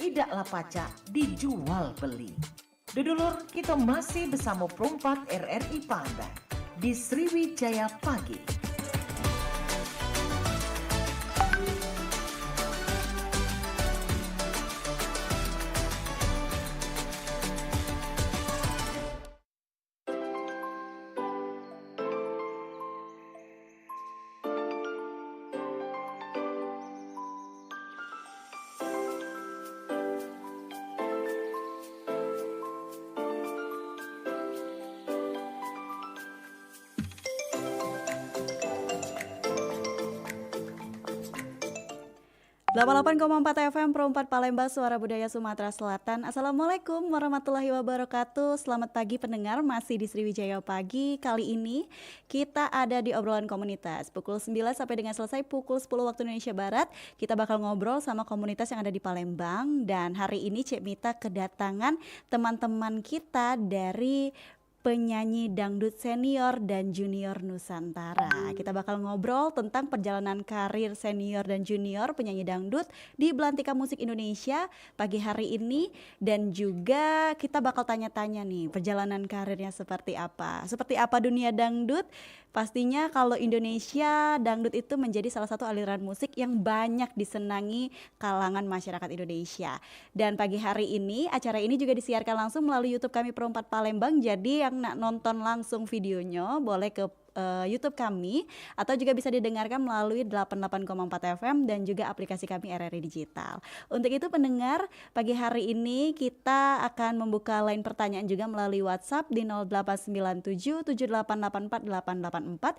tidaklah pacak dijual beli. Dudulur, kita masih bersama Perumpat RRI Palembang di Sriwijaya Pagi. Delapan 88,4 FM Perumpat Palembang Suara Budaya Sumatera Selatan. Assalamualaikum warahmatullahi wabarakatuh. Selamat pagi pendengar, masih di Sriwijaya Pagi. Kali ini kita ada di obrolan komunitas pukul 9 sampai dengan selesai pukul 10 waktu Indonesia Barat. Kita bakal ngobrol sama komunitas yang ada di Palembang. Dan hari ini Cik Mita kedatangan teman-teman kita dari penyanyi dangdut senior dan junior Nusantara. Kita bakal ngobrol tentang perjalanan karir senior dan junior penyanyi dangdut di Belantika Musik Indonesia pagi hari ini. Dan juga kita bakal tanya-tanya nih perjalanan karirnya seperti apa. Seperti apa dunia dangdut? Pastinya kalau Indonesia, dangdut itu menjadi salah satu aliran musik yang banyak disenangi kalangan masyarakat Indonesia. Dan pagi hari ini, acara ini juga disiarkan langsung melalui YouTube kami Perumpat Palembang. Jadi yang nak nonton langsung videonya boleh ke YouTube kami atau juga bisa didengarkan melalui 88,4 FM dan juga aplikasi kami RRI Digital. Untuk itu pendengar, pagi hari ini kita akan membuka line pertanyaan juga melalui WhatsApp di 0897 7884 884.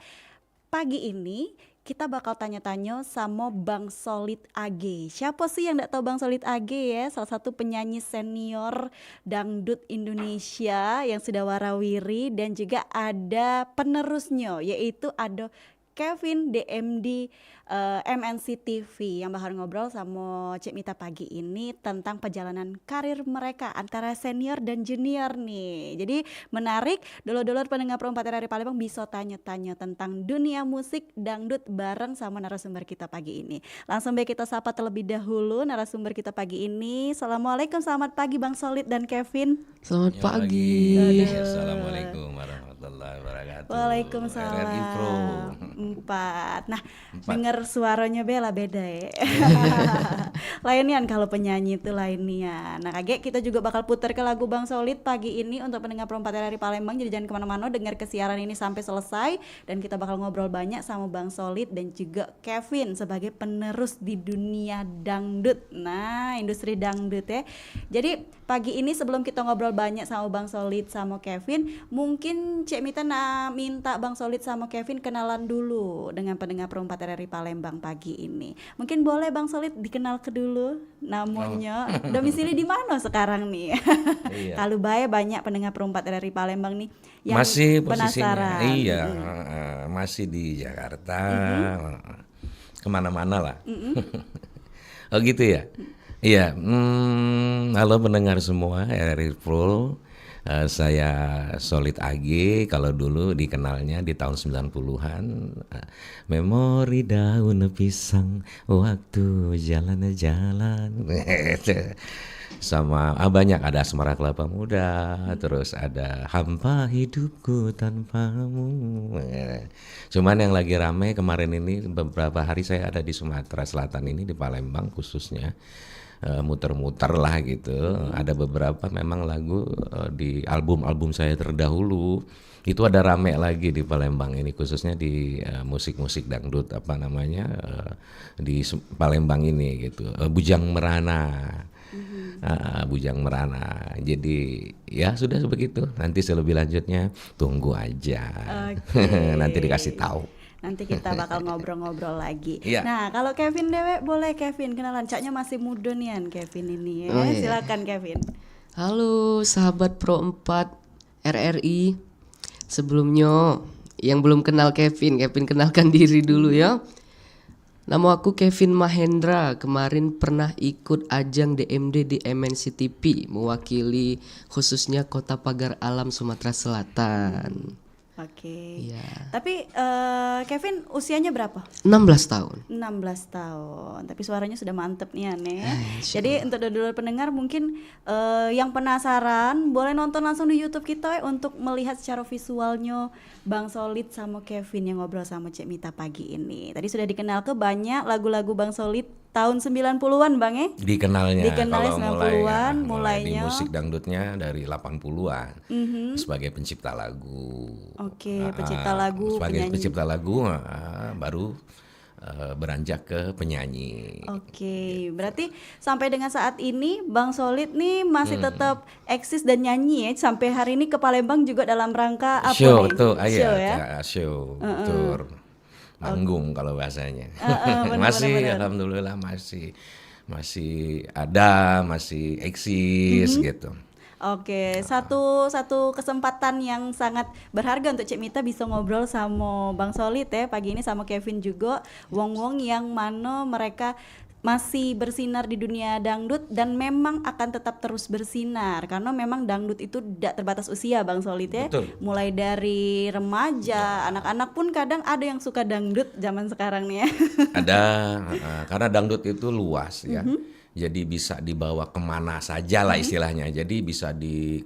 Pagi ini kita bakal tanya-tanya sama Bang Solid AG. Siapa sih yang gak tahu Bang Solid AG ya? Salah satu penyanyi senior dangdut Indonesia yang sudah warawiri, dan juga ada penerusnya yaitu ada Kevin DMD MNC TV yang bakal ngobrol sama Cik Mita pagi ini tentang perjalanan karir mereka antara senior dan junior nih. Jadi menarik, dulur-dulur pendengar Perumpat RRI Palembang bisa tanya-tanya tentang dunia musik dangdut bareng sama narasumber kita pagi ini. Langsung baik kita sapa terlebih dahulu narasumber kita pagi ini. Assalamualaikum, selamat pagi Bang Solid dan Kevin. Selamat pagi. Assalamualaikum warahmatullahi wabarakatuh. Waalaikumsalam. RRI Pro 4. Nah, dengar suaranya Bella beda ya. Lainian kalau penyanyi itu lainian. Nah, kaget kita juga bakal putar ke lagu Bang Solid pagi ini untuk pendengar Perumpat RRI Palembang. Jadi jangan kemana-mana, dengar kesiaran ini sampai selesai. Dan kita bakal ngobrol banyak sama Bang Solid dan juga Kevin sebagai penerus di dunia dangdut. Nah, industri dangdut ya. Jadi pagi ini sebelum kita ngobrol banyak sama Bang Solid sama Kevin, mungkin Cik Mita minta Bang Solid sama Kevin kenalan dulu dengan pendengar Perumpat RRI Palembang pagi ini. Mungkin boleh Bang Solid dikenal ke dulu namanya, domisili di mana sekarang nih? Iya. Kalau banyak pendengar Perumpat RRI Palembang nih yang Masih penasaran. posisinya, iya, masih di Jakarta, kemana-mana lah. Oh gitu ya. Iya, halo pendengar semua RRI Pro. Saya Solid AG, kalau dulu dikenalnya di tahun 90-an. Memori daun pisang, waktu jalan-jalan. Sama banyak, ada Asmara Kelapa Muda, terus ada Hampa Hidupku Tanpamu. Cuman yang lagi rame kemarin ini, beberapa hari saya ada di Sumatera Selatan ini, di Palembang khususnya. Muter-muter lah gitu. Ada beberapa memang lagu di album-album saya terdahulu itu ada rame lagi di Palembang ini, khususnya di musik-musik dangdut di Palembang ini gitu. Bujang Merana. Bujang Merana. Jadi ya sudah begitu. Nanti selebih lanjutnya tunggu aja. Okay. Nanti dikasih tahu. Nanti kita bakal ngobrol-ngobrol lagi. Iya. Nah, kalau Kevin Dewe, boleh Kevin kenalan. Caknya masih muda nih Kevin ini ya. Oh, iya. Silakan Kevin. Halo sahabat Pro 4 RRI. Sebelumnya yang belum kenal Kevin kenalkan diri dulu ya. Nama aku Kevin Mahendra. Kemarin pernah ikut ajang DMD di MNC TV, mewakili khususnya Kota Pagar Alam Sumatera Selatan. Oke. Iya. Tapi Kevin usianya berapa? 16 tahun. 16 tahun. Tapi suaranya sudah mantep nih Ane. Jadi untuk dulur pendengar mungkin yang penasaran boleh nonton langsung di YouTube kita untuk melihat secara visualnya Bang Solid sama Kevin yang ngobrol sama Cek Mita pagi ini. Tadi sudah dikenal ke banyak lagu-lagu Bang Solid tahun 90-an Bang ya? Dikenalnya Dikenalnya kalau 90-an, mulai di mulainya. musik dangdutnya dari 80-an sebagai pencipta lagu. Oke, pencipta lagu, sebagai penyanyi. pencipta lagu baru beranjak ke penyanyi. Oke, berarti sampai dengan saat ini Bang Solid nih masih tetap eksis dan nyanyi ya sampai hari ini ke Palembang juga dalam rangka apa Show nih? tuh, Show ya. show, tour, manggung kalau bahasanya. bener, Masih, bener. alhamdulillah masih ada, masih eksis gitu. Oke, satu kesempatan yang sangat berharga untuk Cek Mita bisa ngobrol sama Bang Solid ya pagi ini sama Kevin juga, wong-wong yang mana mereka masih bersinar di dunia dangdut dan memang akan tetap terus bersinar karena memang dangdut itu tidak terbatas usia Bang Solid ya. Betul. Mulai dari remaja, anak-anak pun kadang ada yang suka dangdut zaman sekarang nih ya. Ada, karena dangdut itu luas ya. Jadi bisa dibawa kemana saja lah istilahnya. Jadi bisa di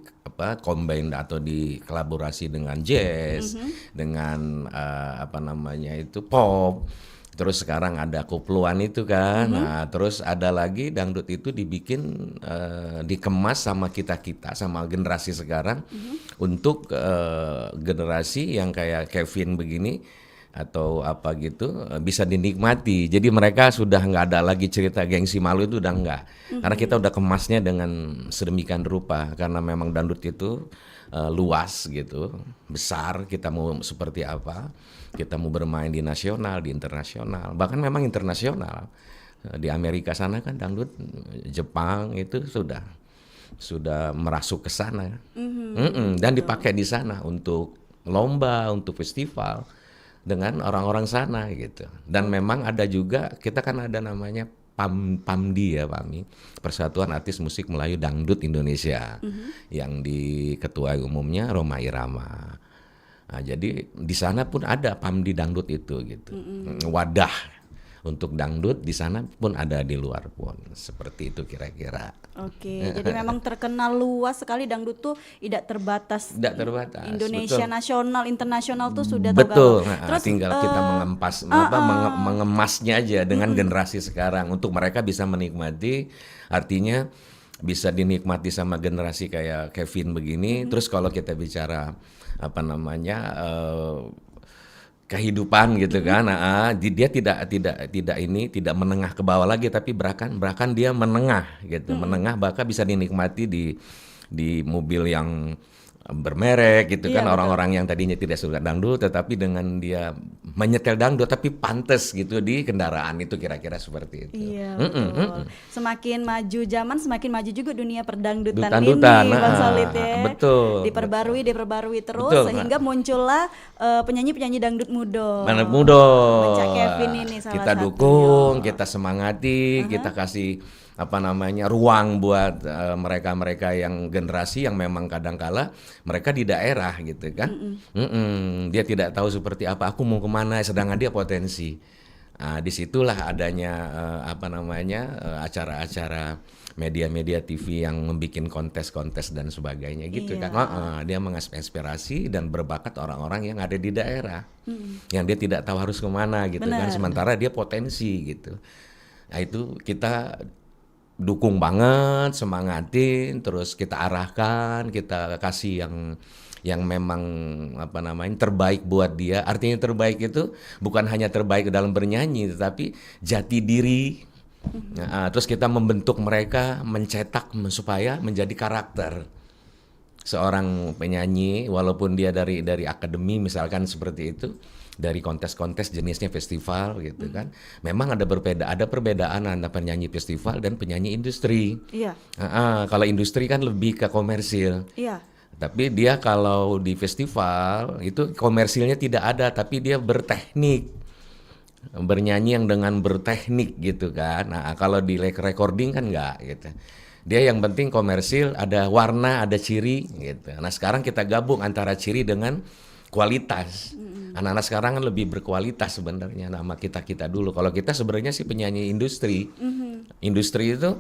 combine atau dikolaborasi dengan jazz, dengan pop. Terus sekarang ada koploan itu kan. Nah, terus ada lagi dangdut itu dibikin dikemas sama kita sama generasi sekarang untuk generasi yang kayak Kevin begini atau apa gitu bisa dinikmati. Jadi mereka sudah nggak ada lagi cerita gengsi malu itu udah nggak. Karena kita udah kemasnya dengan sedemikian rupa karena memang dangdut itu luas gitu, besar. Kita mau seperti apa? Kita mau bermain di nasional, di internasional, bahkan memang internasional. Di Amerika sana kan dangdut, Jepang itu sudah merasuk ke sana. Dan dipakai di sana untuk lomba, untuk festival dengan orang-orang sana gitu. Dan memang ada juga, kita kan ada namanya PAMDI ya PAMI, Persatuan Artis Musik Melayu Dangdut Indonesia, yang di ketua umumnya Rhoma Irama. Nah, jadi di sana pun ada PAMDI dangdut itu gitu. Wadah untuk dangdut di sana pun ada, di luar pun. Seperti itu kira-kira. Oke, jadi memang terkenal luas sekali dangdut tuh tidak terbatas. Tidak terbatas. Indonesia betul. nasional, internasional tuh sudah Betul. tergabung. Terus Tinggal kita mengemasnya aja dengan generasi sekarang untuk mereka bisa menikmati. Artinya bisa dinikmati sama generasi kayak Kevin begini. Terus kalau kita bicara kehidupan gitu kan, dia tidak menengah ke bawah lagi, tapi bahkan dia menengah gitu, menengah bahkan bisa dinikmati di mobil yang bermerek gitu kan, orang-orang yang tadinya tidak suka dangdut tetapi dengan dia menyetel dangdut tapi pantes gitu di kendaraan itu, kira-kira seperti itu. Iya, betul. Semakin maju zaman semakin maju juga dunia perdangdutan Dangdutan, ini Bang Solid ya. Betul. Diperbarui terus Betul, sehingga muncullah penyanyi-penyanyi dangdut muda. Anak muda. Mencak Kevin ini salah kita satunya. dukung, kita semangati, kita kasih ruang buat mereka-mereka yang generasi yang memang kadangkala mereka di daerah gitu kan. Dia tidak tahu seperti apa, aku mau kemana, sedangkan dia potensi. Disitulah adanya acara-acara media-media TV yang membuat kontes-kontes dan sebagainya gitu kan. Dia menginspirasi dan berbakat orang-orang yang ada di daerah, yang dia tidak tahu harus kemana gitu. Kan, sementara dia potensi gitu. Nah itu kita dukung banget, semangatin, terus kita arahkan, kita kasih yang memang terbaik buat dia. Artinya terbaik itu bukan hanya terbaik dalam bernyanyi, tetapi jati diri. Terus kita membentuk mereka, mencetak supaya menjadi karakter seorang penyanyi, walaupun dia dari akademi misalkan seperti itu, dari kontes-kontes jenisnya festival gitu kan. Memang ada perbedaan antara penyanyi festival dan penyanyi industri. Iya. Kalau industri kan lebih ke komersil. Iya. Tapi dia kalau di festival itu komersilnya tidak ada, tapi dia berteknik. Bernyanyi yang dengan berteknik gitu kan. Nah, kalau di recording kan enggak gitu. Dia yang penting komersil, ada warna, ada ciri gitu. Nah, sekarang kita gabung antara ciri dengan kualitas. Anak-anak sekarang kan lebih berkualitas sebenarnya nama kita dulu. Kalau kita sebenarnya sih penyanyi industri. Industri itu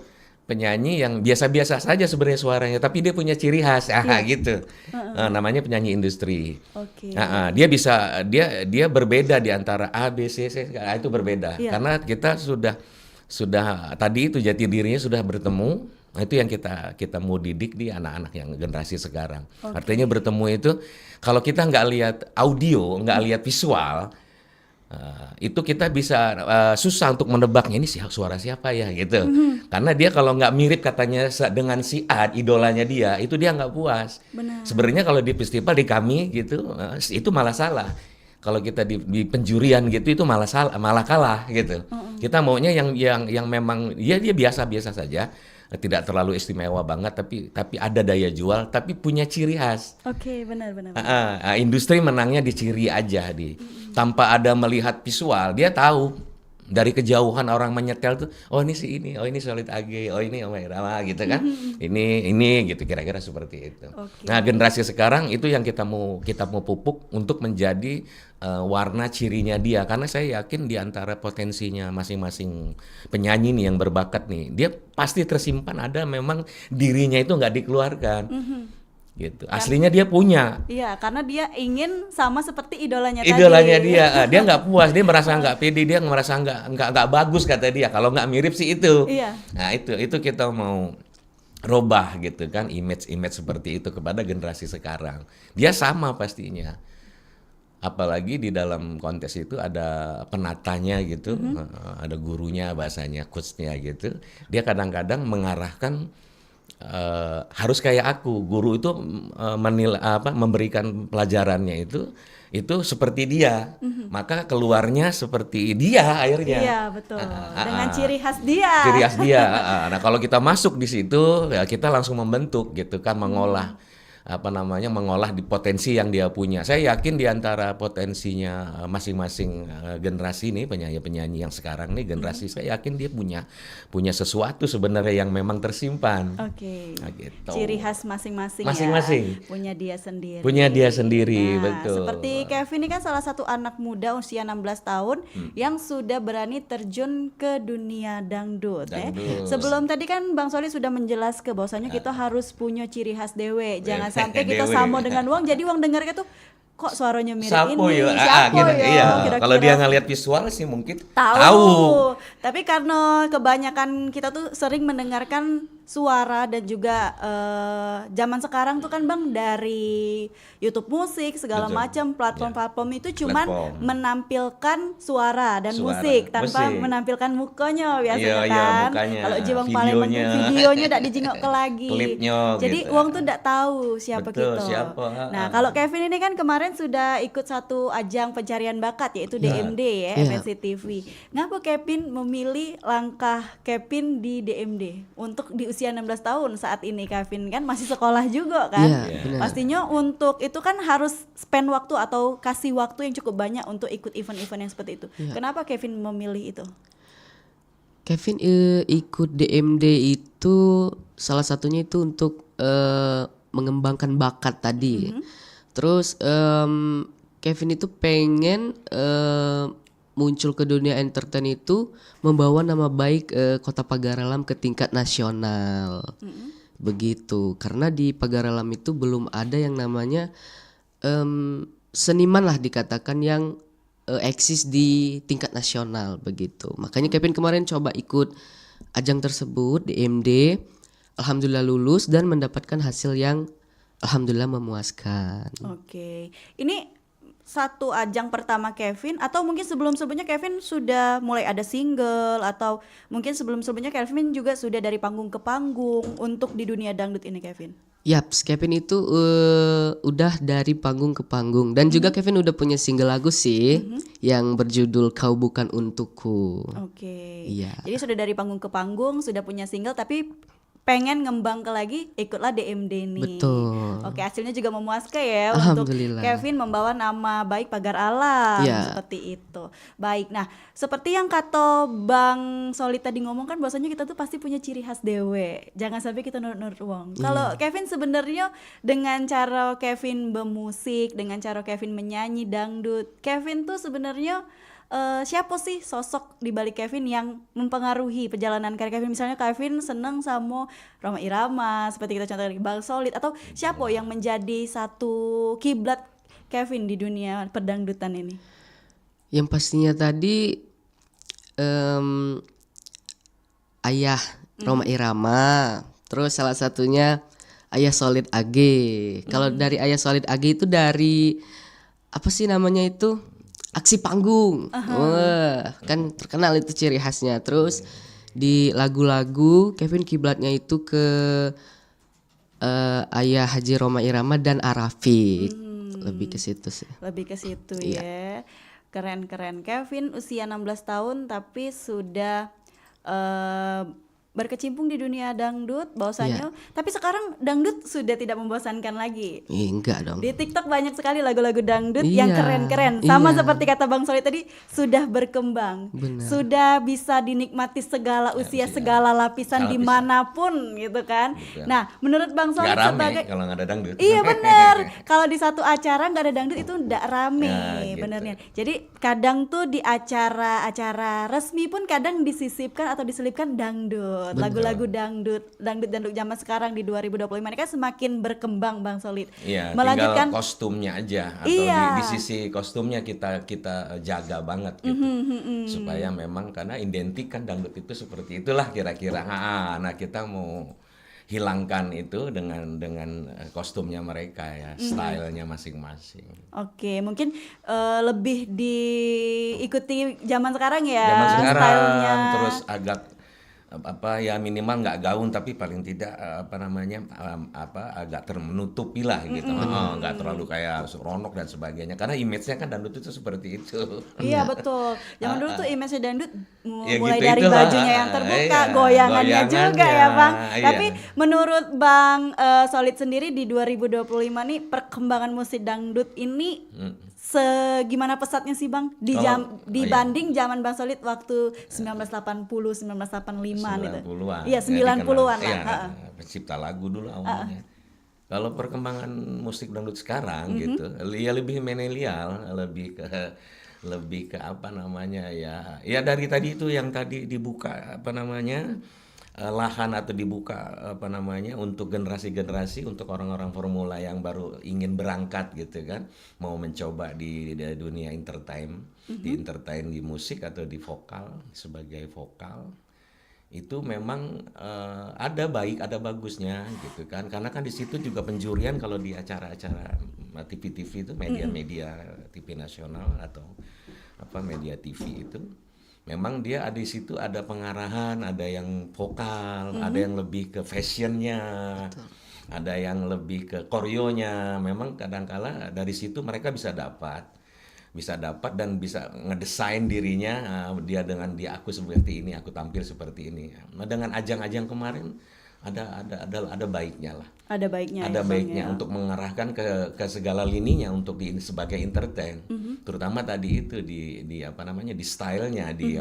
penyanyi yang biasa-biasa saja sebenarnya suaranya, tapi dia punya ciri khas, gitu. Namanya penyanyi industri. Oke. Dia berbeda di antara A, B, C, itu berbeda. Karena kita sudah tadi itu jati dirinya sudah bertemu. Nah, itu yang kita mau didik di anak-anak yang generasi sekarang. Artinya bertemu itu kalau kita nggak lihat audio, nggak lihat visual, itu kita bisa susah untuk menebaknya ini suara siapa ya gitu. Karena dia kalau nggak mirip katanya dengan si A, idolanya dia, itu dia nggak puas. Sebenarnya kalau di festival di kami gitu, itu malah salah. Kalau kita di penjurian gitu itu malah kalah gitu. Kita maunya yang memang dia biasa-biasa saja, tidak terlalu istimewa banget, tapi ada daya jual, tapi punya ciri khas. Oke, benar. Industri menangnya di ciri aja, tanpa ada melihat visual, dia tahu dari kejauhan orang menyetel tuh, oh ini si ini, oh ini Solid AG, oh ini Omay Rama gitu kan, ini gitu kira-kira seperti itu. Nah generasi sekarang itu yang kita mau pupuk untuk menjadi warna cirinya dia, karena saya yakin di antara potensinya masing-masing penyanyi nih yang berbakat nih, dia pasti tersimpan ada memang dirinya itu nggak dikeluarkan. Gitu. Aslinya dia punya. Iya, karena dia ingin sama seperti idolanya tadi. Dia nggak puas, dia merasa nggak pede, dia merasa nggak bagus kata dia. Kalau nggak mirip sih itu. Iya. Nah itu kita mau robah gitu kan, image seperti itu kepada generasi sekarang. Dia sama pastinya. Apalagi di dalam kontes itu ada penatanya gitu, ada gurunya bahasanya, coachnya gitu. Dia kadang-kadang mengarahkan. Harus kayak aku, guru itu memberikan pelajarannya itu seperti dia, maka keluarnya seperti dia akhirnya. Iya betul. Dengan ciri khas dia. Ciri khas dia. Nah kalau kita masuk di situ, ya kita langsung membentuk gitu kan, mengolah di potensi yang dia punya. Saya yakin di antara potensinya masing-masing generasi nih, penyanyi yang sekarang nih generasi, saya yakin dia punya sesuatu sebenarnya yang memang tersimpan. Oke. Nah, gitu. Ciri khas masing-masing. Ya. Punya dia sendiri. Betul. Seperti Kevin ini kan salah satu anak muda usia 16 tahun yang sudah berani terjun ke dunia dangdut. Sebelum tadi kan Bang Soli sudah menjelaskan bahwasanya kita harus punya ciri khas dewe. Jangan sampai kita sama dengan Wong, jadi Wong dengarnya tuh kok suaranya mirip Sapo ini, ya? siapa ya? Iya. Kira-kira. Kalau dia ngelihat visual sih mungkin tahu. Tapi karena kebanyakan kita tuh sering mendengarkan suara dan juga zaman sekarang tuh kan Bang dari YouTube musik segala macam platform itu cuman menampilkan suara dan musik tanpa menampilkan mukanya biasanya kan. Kalau Jiwang paling penting videonya ndak dijengok ke lagi. Jadi gitu. Wong tuh ndak tahu siapa Betul, gitu. siapa. Nah, kalau Kevin ini kan kemarin sudah ikut satu ajang pencarian bakat yaitu DMD ya, MNC TV. Ngapa Kevin memilih langkah Kevin di DMD untuk di usia 16 tahun saat ini? Kevin kan masih sekolah juga kan. Pastinya untuk itu kan harus spend waktu atau kasih waktu yang cukup banyak untuk ikut event-event yang seperti itu. Kenapa Kevin memilih itu? Kevin ikut DMD itu salah satunya itu untuk mengembangkan bakat tadi. Terus Kevin itu pengen muncul ke dunia entertain itu membawa nama baik Kota Pagaralam ke tingkat nasional. Begitu. Karena di Pagaralam itu belum ada yang namanya seniman lah dikatakan yang eksis di tingkat nasional begitu. Makanya Kevin kemarin coba ikut ajang tersebut DMD. Alhamdulillah lulus dan mendapatkan hasil yang alhamdulillah memuaskan. Oke. Ini satu ajang pertama Kevin atau mungkin sebelum-sebelumnya Kevin sudah mulai ada single atau mungkin sebelum-sebelumnya Kevin juga sudah dari panggung ke panggung untuk di dunia dangdut ini Kevin? Yaps, Kevin itu udah dari panggung ke panggung dan juga Kevin udah punya single lagu sih yang berjudul Kau Bukan Untukku. Oke. Iya. Jadi sudah dari panggung ke panggung, sudah punya single tapi pengen ngembang ke lagi, ikutlah DMD nih. Betul. Oke, hasilnya juga memuaskan ya untuk Alhamdulillah. Kevin membawa nama baik Pagar Alam, Ya. seperti itu. Baik, nah seperti yang kata Bang Solid tadi ngomong kan, bahwasanya kita tuh pasti punya ciri khas dewe. Jangan sampai kita nurut-nurut uang. Kalau Kevin sebenarnya dengan cara Kevin bermusik, dengan cara Kevin menyanyi dangdut, Kevin tuh sebenarnya siapa sih sosok di balik Kevin yang mempengaruhi perjalanan karir Kevin? Misalnya Kevin seneng sama Rhoma Irama, seperti kita contoh dari Bang Solid, atau siapa yang menjadi satu kiblat Kevin di dunia pedangdutan ini? Yang pastinya tadi ayah Rhoma Irama, terus salah satunya ayah Solid AG. Kalau dari ayah Solid AG itu dari apa sih namanya itu? Aksi panggung. Wah, kan terkenal itu ciri khasnya. Terus di lagu-lagu Kevin kiblatnya itu ke ayah Haji Rhoma Irama dan Arafiq. Lebih ke situ sih. Lebih ke situ ya. Keren-keren. Kevin usia 16 tahun tapi sudah berkecimpung di dunia dangdut bahwasanya. Tapi sekarang dangdut sudah tidak membosankan lagi. Enggak dong. Di TikTok banyak sekali lagu-lagu dangdut Iya, yang keren-keren. Sama iya. seperti kata Bang Solid tadi, sudah berkembang. Benar. Sudah bisa dinikmati segala usia, segala lapisan dimanapun gitu kan. Betul. Nah, menurut Bang Solid Nggak rame sebagai kalau nggak ada dangdut. Iya bener, kalau di satu acara nggak ada dangdut itu nggak rame, Ya, gitu. benernya. Jadi kadang tuh di acara-acara resmi pun kadang disisipkan atau diselipkan dangdut, lagu-lagu dangdut zaman sekarang di 2025 ini kan semakin berkembang Bang Solid. Iya, Melanjutkan tinggal kostumnya aja atau Iya. di sisi kostumnya kita jaga banget gitu. Supaya memang karena identik kan dangdut itu seperti itulah kira-kira. Nah, kita mau hilangkan itu dengan kostumnya mereka ya, stylenya masing-masing. Oke, mungkin lebih diikuti zaman sekarang ya, Zaman sekarang stylenya. terus agak apa ya minimal nggak gaun tapi paling tidak agak termenutupi lah gitu. Nggak terlalu kayak ronok dan sebagainya karena image-nya kan dangdut itu seperti itu. Iya betul. Zaman dulu tuh image dangdut Ya mulai gitu dari itulah. bajunya yang terbuka, Iya, goyangannya juga ya Bang. iya. Tapi menurut Bang Solid sendiri di 2025 nih perkembangan musik dangdut ini segimana pesatnya sih Bang dibanding zaman Bang Solid waktu 1980 1985 gitu. 90-an. Iya, 90-an lah. Iya, pencipta lagu dulu awalnya. Kalau perkembangan musik dangdut sekarang gitu, ya lebih milenial, lebih ke apa namanya ya. Ya dari tadi itu yang tadi dibuka apa namanya? Lahan atau dibuka apa namanya untuk generasi-generasi untuk orang-orang formula yang baru ingin berangkat gitu kan mau mencoba di dunia entertain di musik atau di vokal sebagai vokal itu memang ada baik ada bagusnya gitu kan karena kan di situ juga penjurian kalau di acara-acara TV itu media TV nasional atau apa media TV itu memang dia ada di situ ada pengarahan, ada yang vokal, ada yang lebih ke fashionnya, ada yang lebih ke koreonya. Memang kadangkala dari situ mereka bisa dapat dan bisa ngedesain dirinya. Dia aku seperti ini, aku tampil seperti ini. Nah, dengan ajang-ajang kemarin ada baiknya lah. Ada baiknya. Ada ya, baiknya Bang, ya. untuk mengarahkan ke segala lininya untuk sebagai entertain. Terutama tadi itu di apa namanya di stylenya di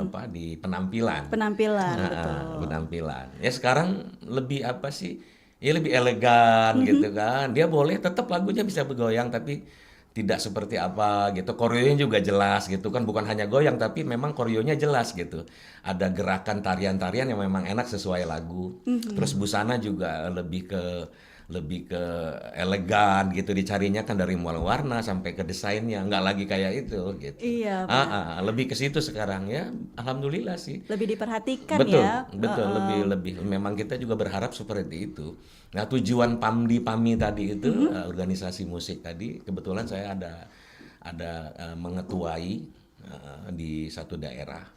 penampilan. Penampilan betul. Penampilan. Ya sekarang lebih apa sih? Ya lebih elegan gitu kan. Dia boleh tetap lagunya bisa bergoyang tapi tidak seperti apa gitu. Koreonya juga jelas gitu kan, bukan hanya goyang tapi memang koreonya jelas gitu. Ada gerakan tarian-tarian yang memang enak sesuai lagu. Terus busana juga lebih ke elegan gitu dicarinya kan dari mulai warna sampai ke desainnya nggak lagi kayak itu gitu. Iya. Lebih ke situ sekarang ya. Alhamdulillah sih. Lebih diperhatikan Betul, ya. betul lebih memang kita juga berharap seperti itu. Nah, tujuan PAMI tadi itu organisasi musik tadi kebetulan saya ada mengetuai di satu daerah.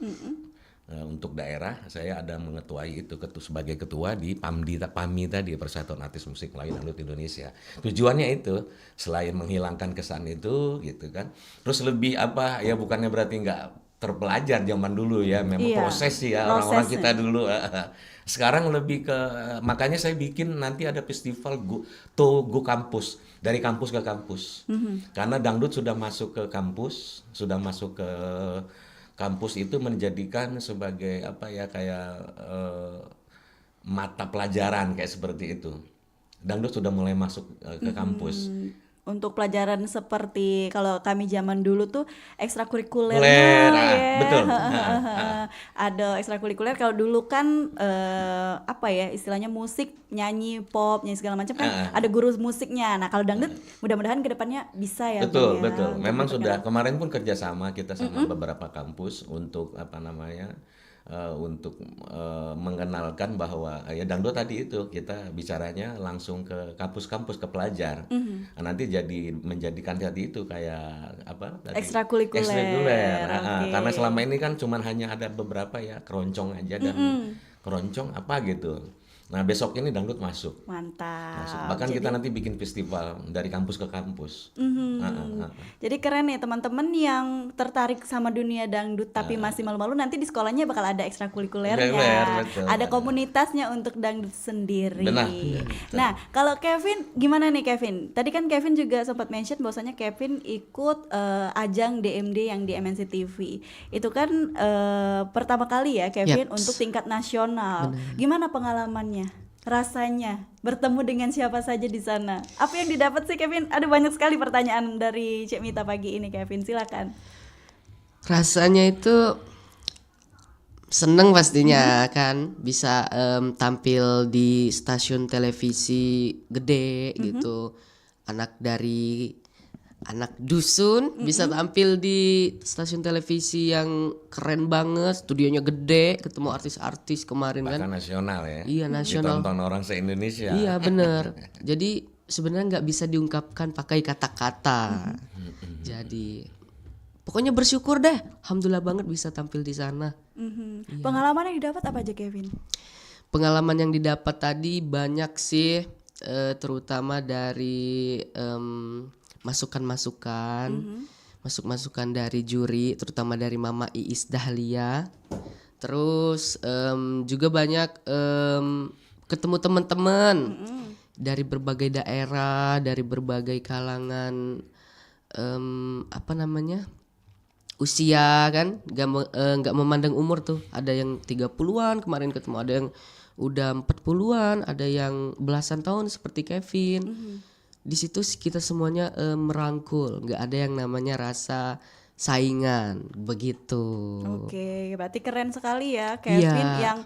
Untuk daerah saya ada mengetuai itu sebagai ketua di PAMI tadi Persatuan Artis Musik Melayu Dangdut Indonesia. Tujuannya itu selain menghilangkan kesan itu gitu kan. Terus lebih apa ya bukannya berarti nggak terpelajar zaman dulu ya, memang Iya, proses sih ya orang-orang prosesnya. kita dulu. Sekarang lebih ke makanya saya bikin nanti ada festival Go Kampus, dari kampus ke kampus. Karena dangdut sudah masuk ke kampus, sudah masuk ke kampus itu menjadikan sebagai apa ya kayak mata pelajaran kayak seperti itu. Dangdut sudah mulai masuk ke kampus. Untuk pelajaran seperti kalau kami zaman dulu tuh ekstrakurikulernya Kuler, ya. betul. Ada ekstrakurikuler kalau dulu kan apa ya istilahnya musik, nyanyi, pop, nyanyi segala macam kan ada guru musiknya. Nah, kalau dangdut mudah-mudahan kedepannya bisa ya Betul, Bang ya betul. untuk Memang sudah diperkenalkan. kemarin pun kerjasama kita sama beberapa kampus untuk apa namanya untuk mengenalkan bahwa ya dangdut tadi itu kita bicaranya langsung ke kampus-kampus ke pelajar. Nah, nanti jadi menjadikan tadi itu kayak apa tadi ekstrakurikuler. Ekstrakurikuler. Oke. Karena selama ini kan cuman hanya ada beberapa ya keroncong aja dan keroncong apa gitu. Nah, besok ini dangdut masuk. Mantap. Bahkan kita nanti bikin festival dari kampus ke kampus. Jadi keren nih teman-teman yang tertarik sama dunia dangdut tapi masih malu-malu, nanti di sekolahnya bakal ada ekstrakurikulernya. Kurikuler, betul. Ada komunitasnya untuk dangdut sendiri. Benar. Nah, kalau Kevin gimana nih Kevin? Tadi kan Kevin juga sempat mention bahwasanya Kevin ikut ajang DMD yang di MNC TV. Itu kan pertama kali ya Kevin Yaps. untuk tingkat nasional. Gimana pengalamannya? Rasanya bertemu dengan siapa saja di sana? Apa yang didapat sih Kevin? Ada banyak sekali pertanyaan dari Cik Mita pagi ini Kevin, silakan. Rasanya itu seneng pastinya kan bisa tampil di stasiun televisi gede gitu. Anak dusun bisa tampil di stasiun televisi yang keren banget, studionya gede, ketemu artis-artis kemarin kan. Bahkan nasional ya. Iya, nasional. Ditonton orang se-Indonesia. Iya bener. Jadi sebenarnya nggak bisa diungkapkan pakai kata-kata. Jadi pokoknya bersyukur deh. Alhamdulillah banget bisa tampil di sana. Pengalaman yang didapat apa aja Kevin? Pengalaman yang didapat tadi banyak sih, terutama dari masukan-masukan dari juri, terutama dari Mama Iis Dahlia. Terus juga banyak ketemu teman-teman dari berbagai daerah, dari berbagai kalangan, apa namanya, usia kan, nggak memandang umur tuh. Ada yang 30-an kemarin ketemu, ada yang udah 40-an, ada yang belasan tahun seperti Kevin. Di situ kita semuanya merangkul, nggak ada yang namanya rasa saingan begitu. Oke, berarti keren sekali ya Kevin Iya. yang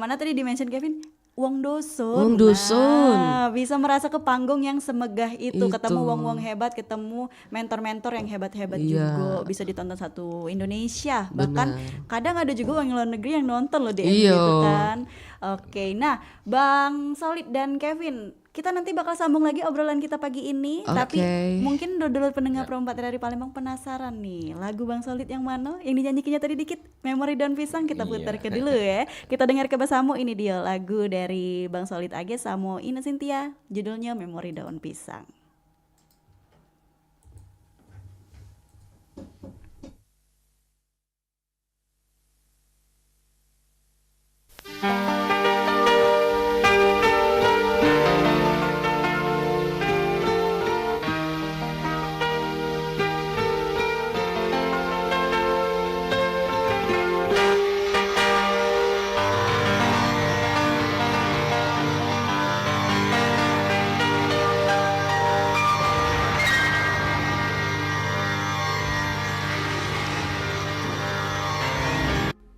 mana tadi dimention Kevin? Wong Dusun. Wong Dusun. Nah, bisa merasa ke panggung yang semegah itu, ketemu Itu. wong-wong hebat, ketemu mentor-mentor yang hebat-hebat Iya. juga, bisa ditonton satu Indonesia. Bahkan kadang ada juga orang luar negeri yang nonton loh di MV Iya. itu kan. Oke, nah Bang Solid dan Kevin, kita nanti bakal sambung lagi obrolan kita pagi ini. Tapi Oke. mungkin dulu pendengar Pro 4 dari Palembang penasaran nih, lagu Bang Solid yang mana? Yang dinyanyikannya tadi dikit, Memori Daun Pisang, kita putar ke dulu ya. Kita dengar ke bersama, ini dia lagu dari Bang Solid Age sama Ina Cynthia, judulnya Memori Daun Pisang.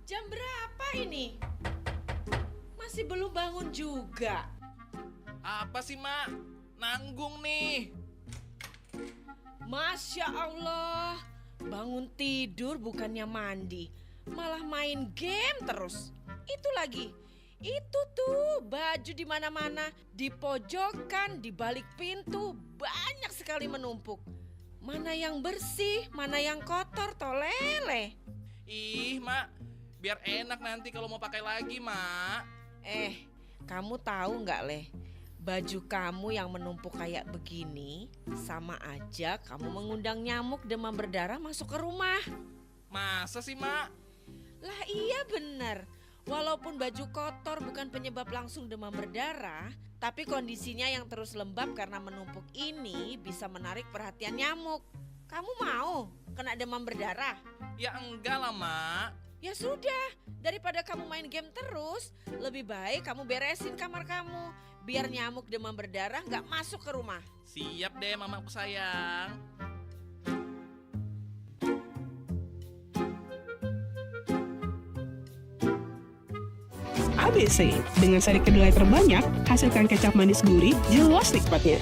Jam berapa ini? Masih belum bangun juga. Apa sih, Mak? Nanggung nih. Masya Allah, bangun tidur bukannya mandi, malah main game terus. Itu lagi, itu tuh baju di mana-mana, di pojokan, di balik pintu, banyak sekali menumpuk. Mana yang bersih, mana yang kotor, tolele. Ih, Mak. Biar enak nanti kalau mau pakai lagi, Mak. Kamu tahu nggak Leh? Baju kamu yang menumpuk kayak begini sama aja kamu mengundang nyamuk demam berdarah masuk ke rumah. Masa sih, Mak? Lah iya bener. Walaupun baju kotor bukan penyebab langsung demam berdarah, tapi kondisinya yang terus lembab karena menumpuk ini bisa menarik perhatian nyamuk. Kamu mau kena demam berdarah? Ya enggak lah, Mak. Ya sudah, daripada kamu main game terus, lebih baik kamu beresin kamar kamu. Biar nyamuk demam berdarah nggak masuk ke rumah. Siap deh, mamaku sayang. ABC, dengan seri kedelai terbanyak, hasilkan kecap manis gurih, jelas nikmatnya.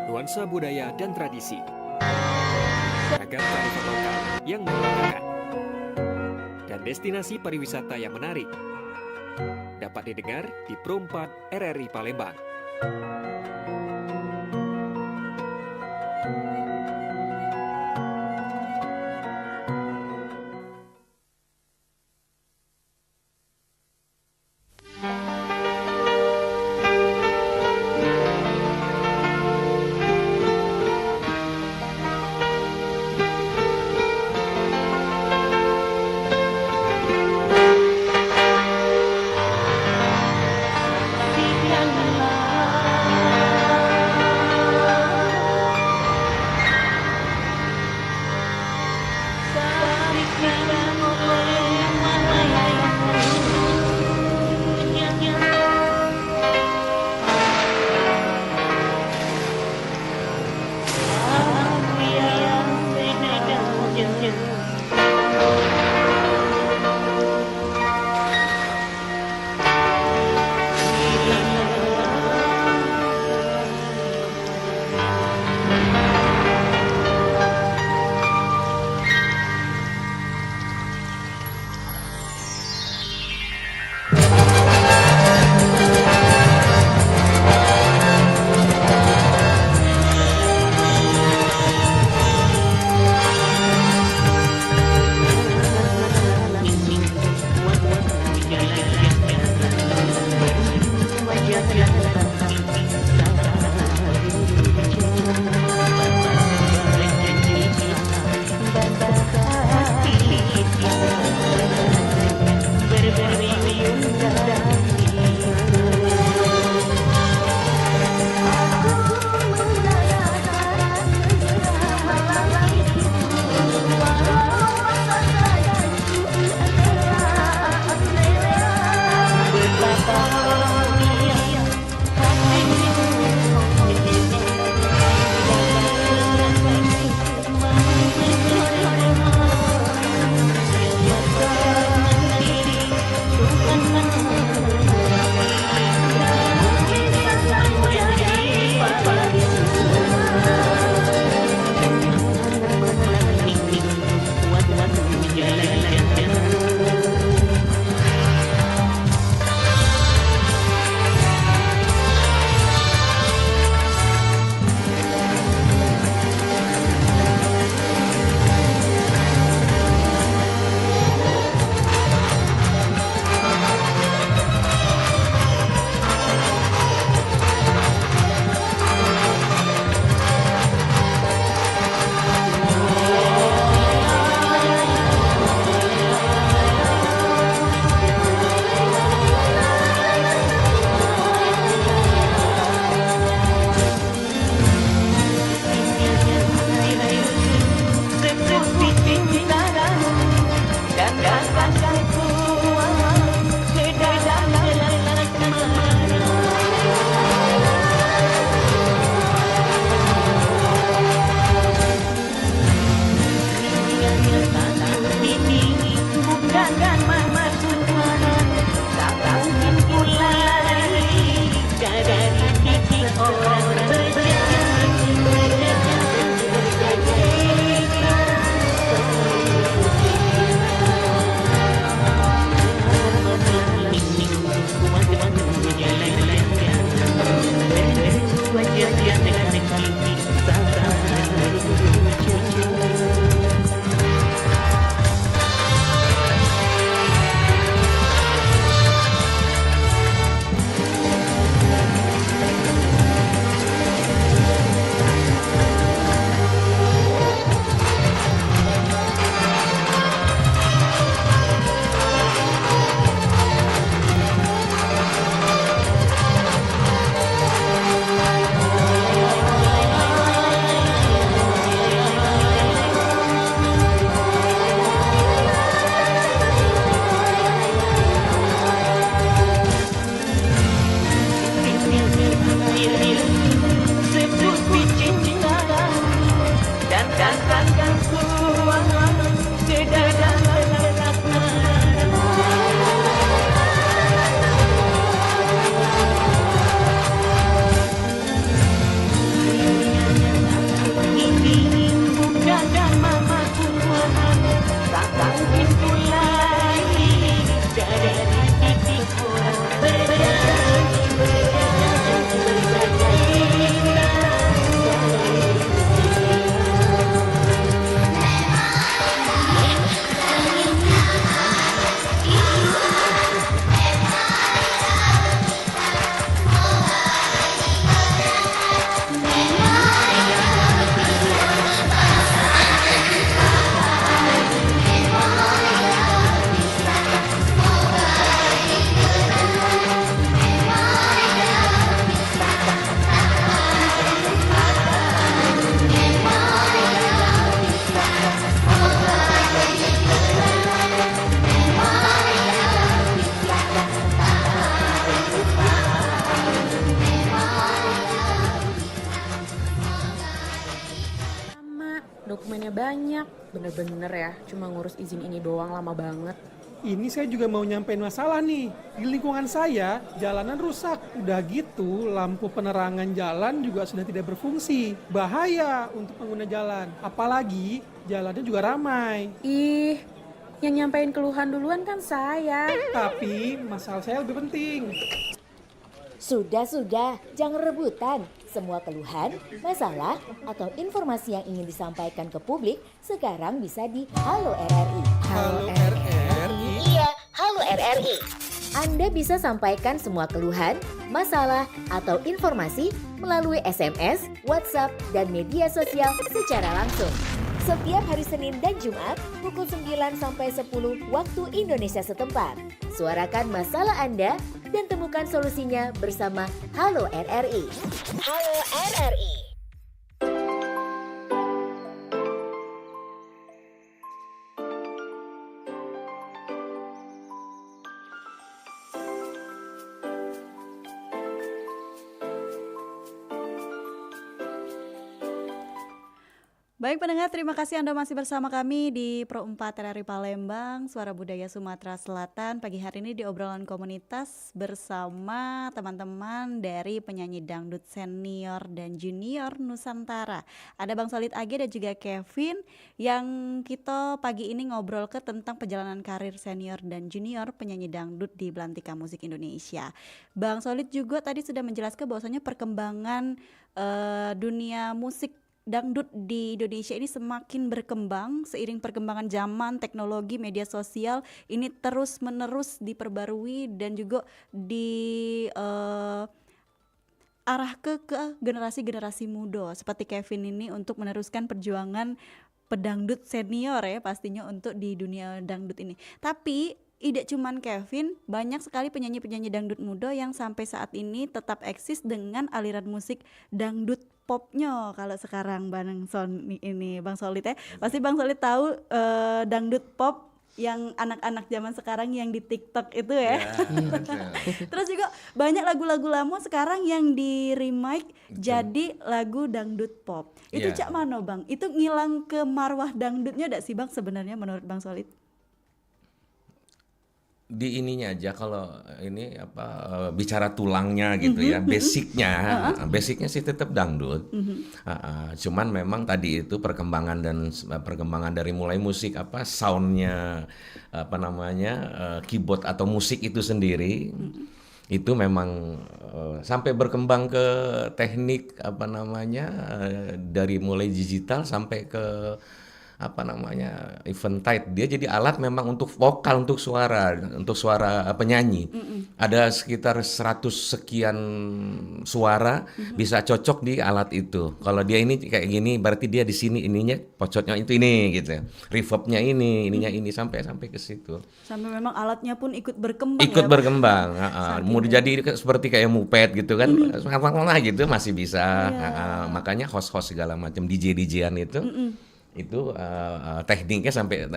Nuansa budaya dan tradisi. Ragam kearifan lokal yang membanggakan. Dan destinasi pariwisata yang menarik. Dapat didengar di Pro 4 RRI Palembang. Lama, dokumennya banyak. Bener-bener ya, cuma ngurus izin ini doang lama banget. Ini saya juga mau nyampein masalah nih. Di lingkungan saya, jalanan rusak. Udah gitu, lampu penerangan jalan juga sudah tidak berfungsi. Bahaya untuk pengguna jalan. Apalagi jalannya juga ramai. Ih, yang nyampein keluhan duluan kan saya. Tapi masalah saya lebih penting. Sudah, jangan rebutan. Semua keluhan, masalah, atau informasi yang ingin disampaikan ke publik sekarang bisa di Halo RRI. Halo RRI. Iya, Halo RRI. Anda bisa sampaikan semua keluhan, masalah, atau informasi melalui SMS, WhatsApp, dan media sosial secara langsung. Setiap hari Senin dan Jumat pukul 9 sampai 10 waktu Indonesia setempat. Suarakan masalah Anda dan temukan solusinya bersama Halo RRI. Halo RRI. Baik pendengar, terima kasih Anda masih bersama kami di Pro 4 RRI Palembang, Suara Budaya Sumatera Selatan. Pagi hari ini di obrolan komunitas bersama teman-teman dari penyanyi dangdut senior dan junior Nusantara. Ada Bang Solid Age dan juga Kevin yang kita pagi ini ngobrol ke tentang perjalanan karir senior dan junior penyanyi dangdut di Belantika Musik Indonesia. Bang Solid juga tadi sudah menjelaskan bahwasanya perkembangan dunia musik dangdut di Indonesia ini semakin berkembang seiring perkembangan zaman, teknologi, media sosial ini terus-menerus diperbarui dan juga arah ke generasi-generasi muda seperti Kevin ini untuk meneruskan perjuangan pedangdut senior ya pastinya untuk di dunia dangdut ini. Tapi tidak cuman Kevin, banyak sekali penyanyi-penyanyi dangdut muda yang sampai saat ini tetap eksis dengan aliran musik dangdut popnya. Kalau sekarang Bang Solid ya, pasti Bang Solid tahu dangdut pop yang anak-anak zaman sekarang yang di TikTok itu ya. Terus juga banyak lagu-lagu lama sekarang yang di remake jadi lagu dangdut pop. Itu cak mana Bang? Itu ngilang ke marwah dangdutnya enggak sih Bang sebenarnya menurut Bang Solid? Di ininya aja kalau ini bicara tulangnya gitu ya, basicnya sih tetap dangdut. Cuman memang tadi itu perkembangan dari mulai musik soundnya keyboard atau musik itu sendiri itu memang sampai berkembang ke teknik dari mulai digital sampai ke Eventide. Dia jadi alat memang untuk vokal, untuk suara penyanyi. Ada sekitar 100 sekian suara bisa cocok di alat itu. Kalau dia ini kayak gini berarti dia di sini ininya pocotnya itu ini gitu. Reverbnya ininya ini sampai ke situ. Sampai memang alatnya pun ikut berkembang. Mau jadi seperti kayak muped gitu kan. Gitu masih bisa. Makanya host-host segala macam DJ-DJ-an itu tekniknya sampai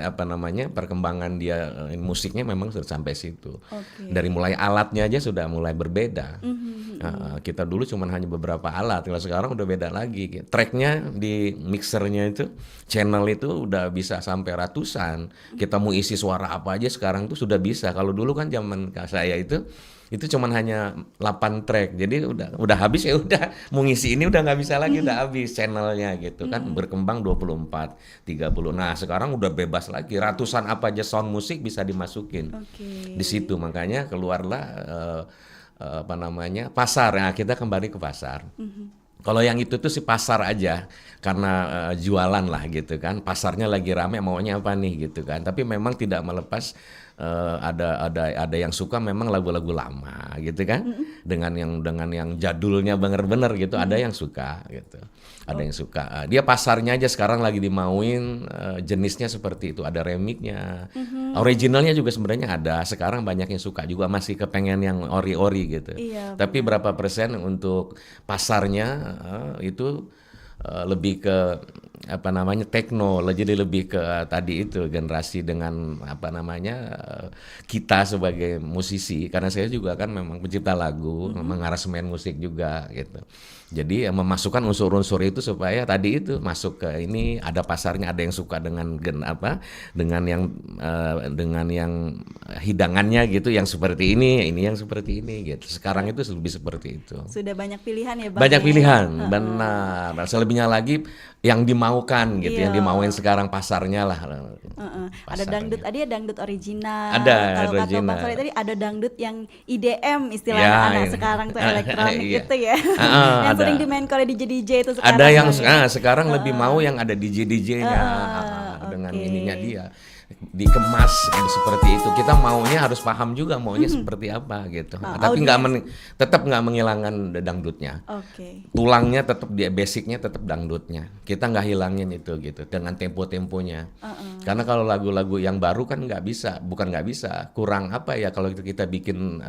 perkembangan dia musiknya memang sudah sampai situ. Dari mulai alatnya aja sudah mulai berbeda. Kita dulu cuma hanya beberapa alat, kalau sekarang udah beda lagi. Tracknya di mixernya itu, channel itu udah bisa sampai ratusan. Kita mau isi suara apa aja sekarang tuh sudah bisa. Kalau dulu kan zaman saya itu itu cuman hanya 8 track. Jadi udah habis ya udah, mau ngisi ini udah nggak bisa lagi, udah habis channelnya gitu kan. Berkembang 24, 30. Nah, sekarang udah bebas lagi. Ratusan apa aja sound musik bisa dimasukin. Di situ makanya keluarlah apa namanya? Pasar. Nah, kita kembali ke pasar. Kalau yang itu tuh si pasar aja karena jualan lah gitu kan. Pasarnya lagi rame maunya apa nih gitu kan. Tapi memang tidak melepas ada yang suka memang lagu-lagu lama gitu kan. Dengan yang jadulnya bener-bener gitu, ada yang suka gitu. Ada yang suka. Dia pasarnya aja sekarang lagi dimauin jenisnya seperti itu. Ada remixnya. Originalnya juga sebenarnya ada. Sekarang banyak yang suka juga, masih kepengen yang ori-ori gitu. Iya, tapi berapa persen untuk pasarnya itu lebih ke apa namanya techno, jadi lebih ke tadi itu generasi dengan apa namanya kita sebagai musisi, karena saya juga kan memang pencipta lagu, mengaransemen musik juga gitu. Jadi memasukkan unsur-unsur itu supaya tadi itu masuk ke ini, ada pasarnya, ada yang suka dengan dengan yang hidangannya gitu, yang seperti ini yang seperti ini gitu. Sekarang itu lebih seperti itu. Sudah banyak pilihan ya Bang. Banyak pilihan, benar. Selebihnya lagi yang dimaukan gitu, yang dimauin sekarang pasarnya lah. Ada dangdut, ada dangdut original. Ada kalau original. kata Bang Solid tadi ada dangdut yang IDM istilahnya anak sekarang tuh elektronik gitu ya. Yang sering dimain oleh DJ itu sekarang. Ada yang sekarang lebih mau yang ada DJ-nya dengan ininya dia. Dikemas seperti itu. Kita maunya harus paham juga maunya seperti apa gitu. Tapi tetap nggak menghilangkan dangdutnya. Tulangnya tetap, basicnya tetap dangdutnya. Kita nggak hilangin itu gitu dengan tempo-temponya. Karena kalau lagu-lagu yang baru kan bukan nggak bisa, kurang apa ya kalau kita bikin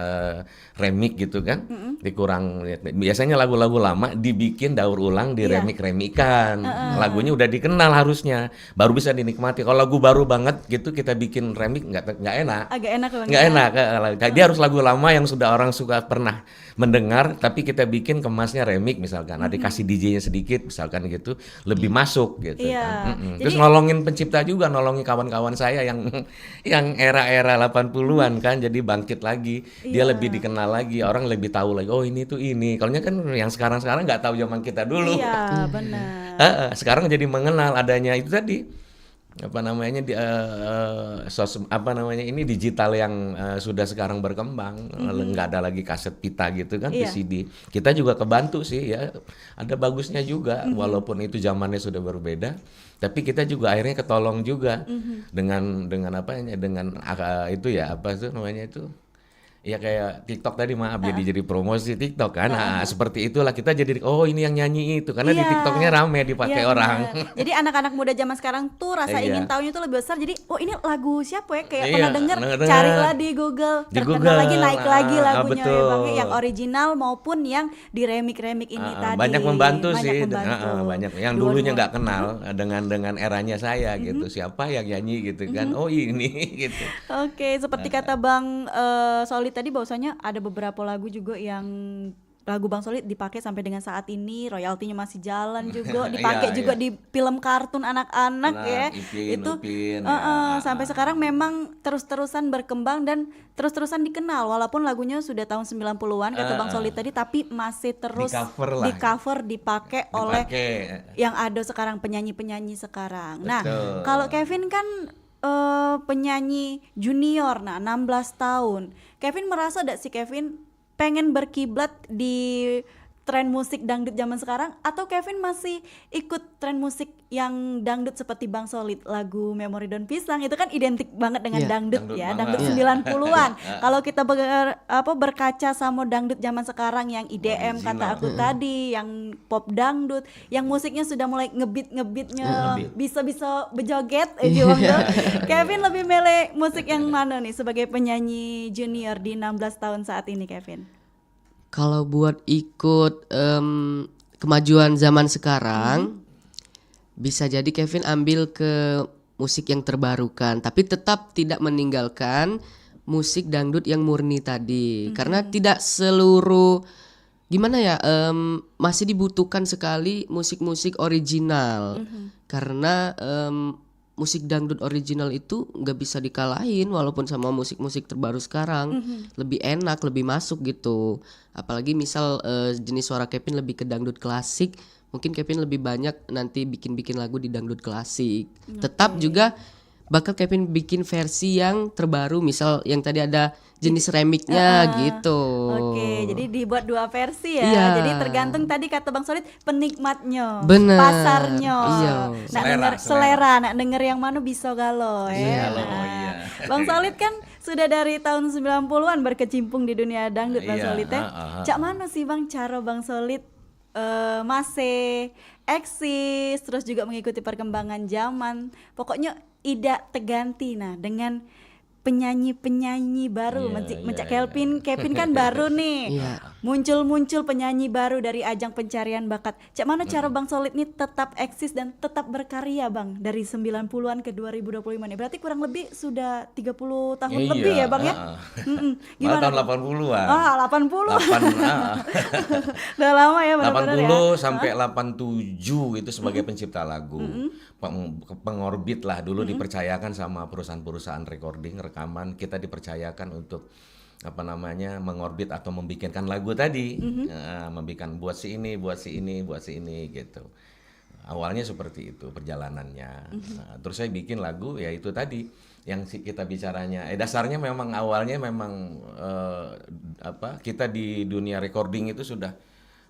remix gitu kan. Dikurang. Biasanya lagu-lagu lama dibikin daur ulang, di remix-remikan. Lagunya udah dikenal harusnya, baru bisa dinikmati. Kalau lagu baru banget gitu kita bikin remix nggak enak. Agak enak banget. Nggak enak. Dia harus lagu lama yang sudah orang suka pernah mendengar, tapi kita bikin kemasnya remix misalkan. Ada kasih DJ-nya sedikit misalkan gitu, lebih masuk gitu kan. Terus nolongin pencipta juga, nolongin kawan-kawan saya yang era-era 80-an kan, jadi bangkit lagi. Dia lebih dikenal lagi, orang lebih tahu lagi. Oh ini tuh ini. Kalau kan yang sekarang nggak tahu zaman kita dulu. Iya benar. Sekarang jadi mengenal adanya itu tadi. Apa namanya ini digital yang sudah sekarang berkembang, nggak ada lagi kaset pita gitu kan, VCD. Kita juga kebantu sih ya, ada bagusnya juga walaupun itu zamannya sudah berbeda, tapi kita juga akhirnya ketolong juga dengan itu ya apa tuh namanya itu. Ya kayak TikTok tadi jadi promosi TikTok kan. Seperti itulah kita jadi ini yang nyanyi itu karena di TikToknya rame dipakai orang. Jadi anak-anak muda zaman sekarang tuh rasa ingin tahunya tuh lebih besar. Jadi ini lagu siapa ya, kayak pernah denger, carilah di Google, terkenal lagi, naik lagi lagunya ya Bang, yang original maupun yang di remix ini tadi. Banyak membantu sih. Banyak yang dulunya nggak kenal dengan eranya saya gitu, siapa yang nyanyi gitu kan. Oh ini gitu. Oke, seperti kata Bang Solid tadi bahwasanya ada beberapa lagu juga yang lagu Bang Solid dipakai sampai dengan saat ini, royaltinya masih jalan juga, dipakai juga di film kartun anak-anak ya. Upin, sampai sekarang memang terus-terusan berkembang dan terus-terusan dikenal walaupun lagunya sudah tahun 90-an kata Bang Solid tadi, tapi masih terus di cover dipakai oleh yang ada sekarang, penyanyi-penyanyi sekarang. Nah, kalau Kevin kan penyanyi junior, 16 tahun. Kevin merasa gak sih Kevin pengen berkiblat di tren musik dangdut zaman sekarang, atau Kevin masih ikut tren musik yang dangdut seperti Bang Solid, lagu Memori Daun Pisang itu kan identik banget dengan dangdut ya, dangdut 90-an. Kalau kita berkaca sama dangdut zaman sekarang yang IDM kata aku tadi, yang pop dangdut, yang musiknya sudah mulai ngebitnya bisa berjoget Kevin lebih milih musik yang mana nih sebagai penyanyi junior di 16 tahun saat ini Kevin? Kalau buat ikut kemajuan zaman sekarang, bisa jadi Kevin ambil ke musik yang terbarukan, tapi tetap tidak meninggalkan musik dangdut yang murni tadi. Karena tidak seluruh, gimana ya, masih dibutuhkan sekali musik-musik original. Karena musik dangdut original itu nggak bisa dikalahin walaupun sama musik-musik terbaru sekarang. Lebih enak, lebih masuk gitu. Apalagi misal jenis suara Kevin lebih ke dangdut klasik, mungkin Kevin lebih banyak nanti bikin lagu di dangdut klasik. Tetap juga bakal Kevin bikin versi yang terbaru, misal yang tadi ada jenis remixnya gitu. Oke, jadi dibuat 2 versi ya. Iya. Jadi tergantung tadi kata Bang Solid penikmatnya, Bener. pasarnya. Iya. Nak denger selera, nak denger yang mana bisa galau ya. Bang Solid kan sudah dari tahun 90-an berkecimpung di dunia dangdut Bang Solid ya. Cak mana sih Bang cara Bang Solid masih eksis terus juga mengikuti perkembangan zaman. Pokoknya tidak terganti dengan penyanyi-penyanyi baru. Mencak Kevin kan baru nih. Muncul-muncul penyanyi baru dari ajang pencarian bakat. Cak mana cara Bang Solid nih tetap eksis dan tetap berkarya Bang dari 90-an ke 2025 nih. Berarti kurang lebih sudah 30 tahun lebih ya Bang ya? Gimana tahun 80-an. 80. Udah lama ya 80 sampai 87 itu sebagai pencipta lagu. Pengorbit lah dulu dipercayakan sama perusahaan-perusahaan recording, rekaman, kita dipercayakan untuk mengorbit atau membikinkan lagu tadi, membikin buat si ini gitu. Awalnya seperti itu perjalanannya. Terus saya bikin lagu ya itu tadi yang kita bicaranya. Dasarnya memang awalnya memang kita di dunia recording itu sudah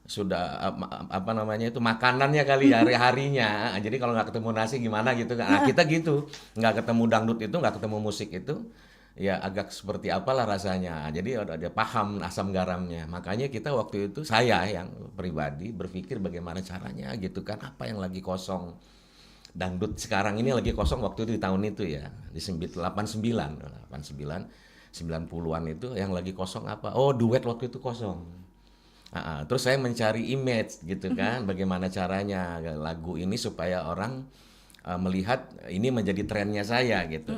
itu makanannya kali hari-harinya. Jadi kalau nggak ketemu nasi gimana gitu kan. Nah, kita gitu, nggak ketemu dangdut itu, nggak ketemu musik itu, ya agak seperti apalah rasanya. Jadi ada paham asam garamnya. Makanya kita waktu itu, saya yang pribadi berpikir bagaimana caranya gitu kan, apa yang lagi kosong. Dangdut sekarang ini lagi kosong waktu itu di tahun itu ya, di 89, 90-an itu yang lagi kosong apa? Oh, duet waktu itu kosong. Terus saya mencari image gitu kan, bagaimana caranya lagu ini supaya orang melihat ini menjadi trennya saya gitu,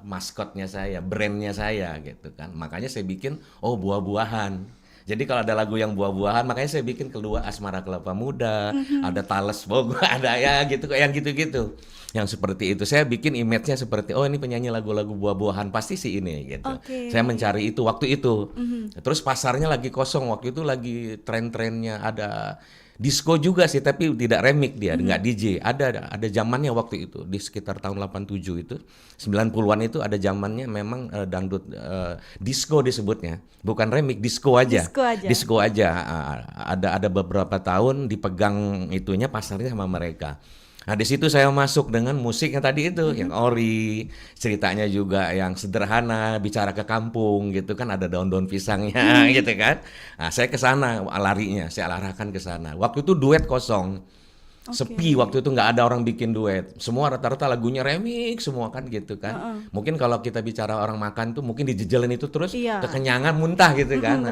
maskotnya saya, brandnya saya gitu kan. Makanya saya bikin buah-buahan. Jadi kalau ada lagu yang buah-buahan, makanya saya bikin kedua Asmara Kelapa Muda, ada Tales Bogor, ada ya gitu, yang gitu-gitu. Yang seperti itu saya bikin image-nya seperti ini penyanyi lagu-lagu buah-buahan pasti si ini gitu. Saya mencari itu waktu itu. Terus pasarnya lagi kosong waktu itu, lagi tren-trennya ada disco juga sih, tapi tidak remix dia, nggak DJ. Ada zamannya waktu itu di sekitar tahun 87 itu, 90-an itu ada zamannya memang dangdut disco disebutnya, bukan remix, disco aja. Disco aja. Ada beberapa tahun dipegang itunya pasarnya sama mereka. Nah di situ saya masuk dengan musik yang tadi itu, yang ori, ceritanya juga yang sederhana, bicara ke kampung gitu kan, ada daun-daun pisangnya gitu kan. Nah saya ke sana larinya, saya arahkan ke sana. Waktu itu duet kosong, sepi waktu itu, nggak ada orang bikin duet. Semua rata-rata lagunya remix semua kan gitu kan. Mungkin kalau kita bicara orang makan tuh mungkin dijejelin itu terus kekenyangan muntah gitu kan.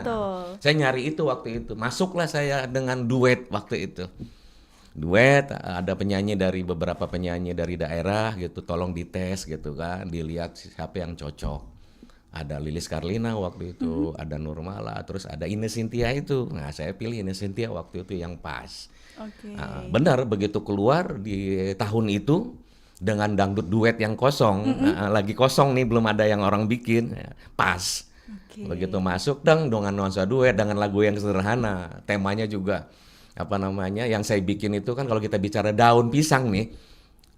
Saya nyari itu waktu itu, masuklah saya dengan duet waktu itu. Duet, ada beberapa penyanyi dari daerah gitu, tolong dites gitu kan, dilihat siapa yang cocok. Ada Lilis Karlina waktu itu, ada Nurmala, terus ada Ine Cynthia itu. Nah saya pilih Ine Cynthia waktu itu yang pas. Benar, begitu keluar di tahun itu dengan dangdut duet yang kosong, lagi kosong nih, belum ada yang orang bikin, pas. Begitu masuk dengan nuansa duet, dengan lagu yang sederhana, temanya juga yang saya bikin itu kan, kalau kita bicara daun pisang nih,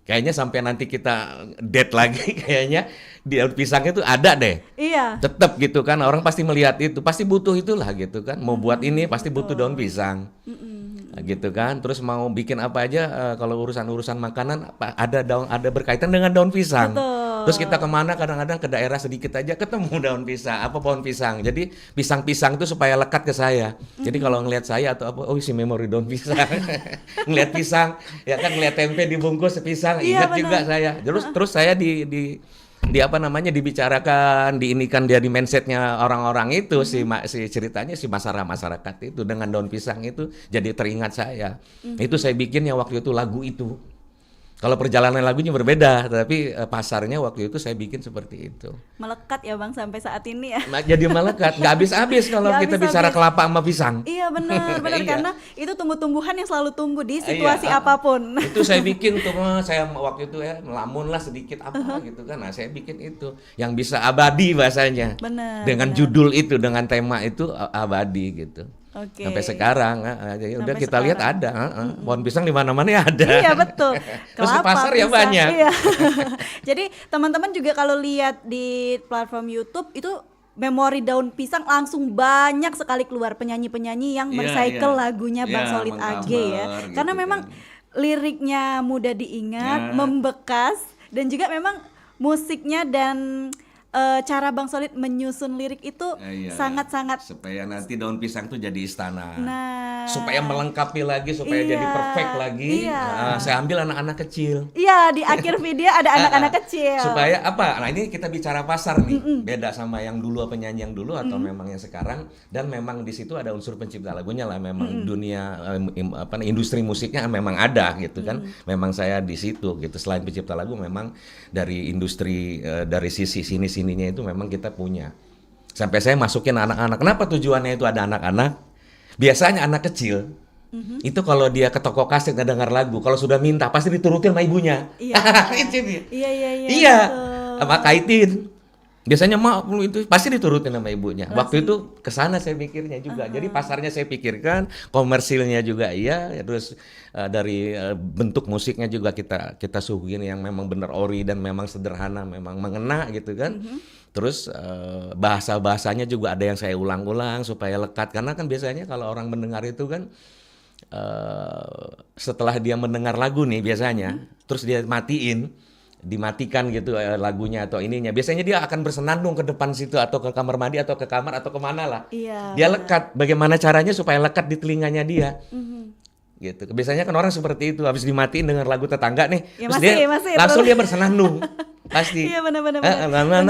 kayaknya sampai nanti kita dead lagi kayaknya daun pisang itu ada deh. Iya. Tetap gitu kan, orang pasti melihat itu, pasti butuh itulah gitu kan. Mau buat ini pasti butuh daun pisang. Gitu kan. Terus mau bikin apa aja, kalau urusan makanan ada berkaitan dengan daun pisang. Terus kita kemana kadang-kadang ke daerah sedikit aja ketemu daun pisang, pohon pisang. Jadi pisang-pisang itu supaya lekat ke saya. Jadi kalau ngelihat saya atau si memori daun pisang. Ngelihat pisang, ya kan, ngelihat tempe dibungkus pisang, ingat juga saya. Terus saya dibicarakan, diinikan dia di mindsetnya orang-orang itu, si ceritanya si masyarakat itu dengan daun pisang itu jadi teringat saya. Itu saya bikin ya waktu itu lagu itu. Kalau perjalanan lagunya berbeda, tapi pasarnya waktu itu saya bikin seperti itu. Melekat ya Bang sampai saat ini ya. Jadi melekat, nggak habis-habis kalau Nggak kita habis-habis. bicara kelapa sama pisang. Iya benar, benar Iya. karena itu tumbuh-tumbuhan yang selalu tumbuh di situasi Iya, apapun. Itu saya bikin tuh, saya waktu itu ya melamun lah sedikit apa gitu kan. Nah saya bikin itu yang bisa abadi bahasanya. Benar. Dengan benar. judul itu, dengan tema itu abadi gitu. Oke. Sampai sekarang, jadi udah Sampai kita lihat sekarang. ada, pohon pisang di mana-mana ya ada. Iya betul. Terus di pasar ya pisang, banyak. Iya. Jadi teman-teman juga kalau lihat di platform YouTube itu memori daun pisang langsung banyak sekali keluar penyanyi-penyanyi yang Iya, merecycle iya. lagunya Bang Iya, Solid AG ya. mengcover Karena gitu memang liriknya mudah diingat, Ya. membekas dan juga memang musiknya dan cara Bang Solid menyusun lirik itu Iya. sangat-sangat Supaya nanti daun pisang tuh jadi istana. nah Supaya melengkapi lagi, supaya Iya, jadi perfect lagi. iya. Nah, saya ambil anak-anak kecil. iya di akhir video ada anak-anak kecil. Supaya apa? Nah ini kita bicara pasar nih, beda sama yang dulu penyanyi yang dulu atau memang yang sekarang. Dan memang di situ ada unsur pencipta lagunya lah. Memang dunia industri musiknya memang ada gitu kan. Memang saya di situ gitu. Selain pencipta lagu, memang dari industri dari sisi sininya itu memang kita punya. Sampai saya masukin anak-anak. Kenapa tujuannya itu ada anak-anak? Biasanya anak kecil itu kalau dia ke toko kaset nggak dengar lagu, kalau sudah minta pasti diturutin sama ibunya. Iya. Itu dia. Iya. Iya, betul. sama kaitin. Biasanya itu pasti diturutin sama ibunya. Waktu itu kesana saya mikirnya juga. Jadi pasarnya saya pikirkan, komersilnya juga iya. Terus dari bentuk musiknya juga kita suguhin yang memang benar ori dan memang sederhana, memang mengena gitu kan. Terus bahasa-bahasanya juga ada yang saya ulang-ulang supaya lekat. Karena kan biasanya kalau orang mendengar itu kan setelah dia mendengar lagu nih biasanya, terus dia dimatikan gitu lagunya atau ininya. Biasanya dia akan bersenandung ke depan situ atau ke kamar mandi atau ke kamar atau kemana lah. Iya. Dia lekat. Bagaimana caranya supaya lekat di telinganya dia? Gitu. Biasanya kan orang seperti itu, habis dimatiin dengar lagu tetangga nih, Ya, terus masih, langsung terus. dia bersenandung. Pasti. Iya benar-benar.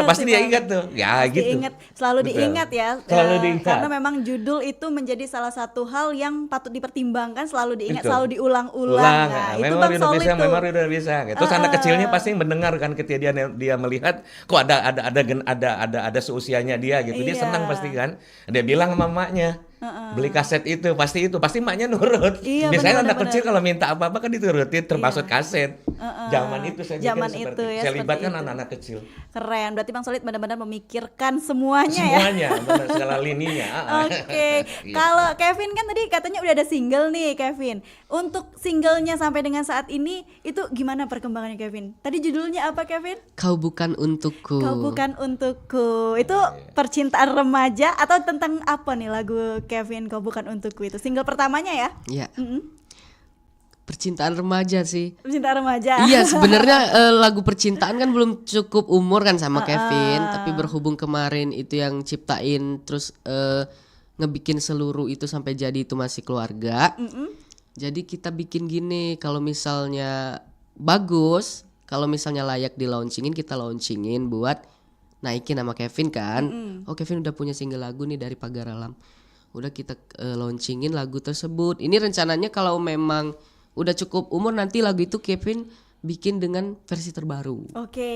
Pasti dia ingat tuh. Ya Pasti gitu. selalu Betul. diingat ya. Selalu diingat. Karena memang judul itu menjadi salah satu hal yang patut dipertimbangkan, selalu diingat, Betul. selalu diulang-ulang. Ulang, Nah, itu memori Bang udah Solid bisa, tuh. memori udah bisa. Terus anak kecilnya pasti mendengar kan ketika dia melihat kok ada seusianya dia gitu. Dia Iya. senang pasti kan. Dia bilang sama emaknya, beli kaset itu, pasti emaknya nurut. Iya, Biasanya benar, anak kecil kalau minta apa-apa kan diturutin, termasuk kaset. Zaman itu saya pikir Zaman seperti itu ya, saya seperti libatkan itu. anak-anak kecil. Keren. Berarti Bang Solid benar-benar memikirkan semuanya ya. Semuanya, benar, segala lininya. Oke, Gitu. kalau Kevin kan tadi katanya udah ada single nih Kevin. Untuk singlenya sampai dengan saat ini itu gimana perkembangannya Kevin? Tadi judulnya apa Kevin? Kau bukan untukku. Kau bukan untukku. Itu percintaan remaja atau tentang apa nih lagu Kevin Kau bukan untukku itu? Single pertamanya ya? Ya. Percintaan remaja sih. Percintaan remaja. Iya sebenarnya lagu percintaan kan belum cukup umur kan sama Kevin, tapi berhubung kemarin itu yang ciptain terus ngebikin seluruh itu sampai jadi itu masih keluarga. Jadi kita bikin gini, kalau misalnya bagus, kalau misalnya layak di launchingin kita launchingin buat naikin nama Kevin kan. Oh Kevin udah punya single lagu nih dari Pagar Alam. Udah kita launchingin lagu tersebut. Ini rencananya kalau memang udah cukup umur nanti lagu itu Kevin bikin dengan versi terbaru. Oke,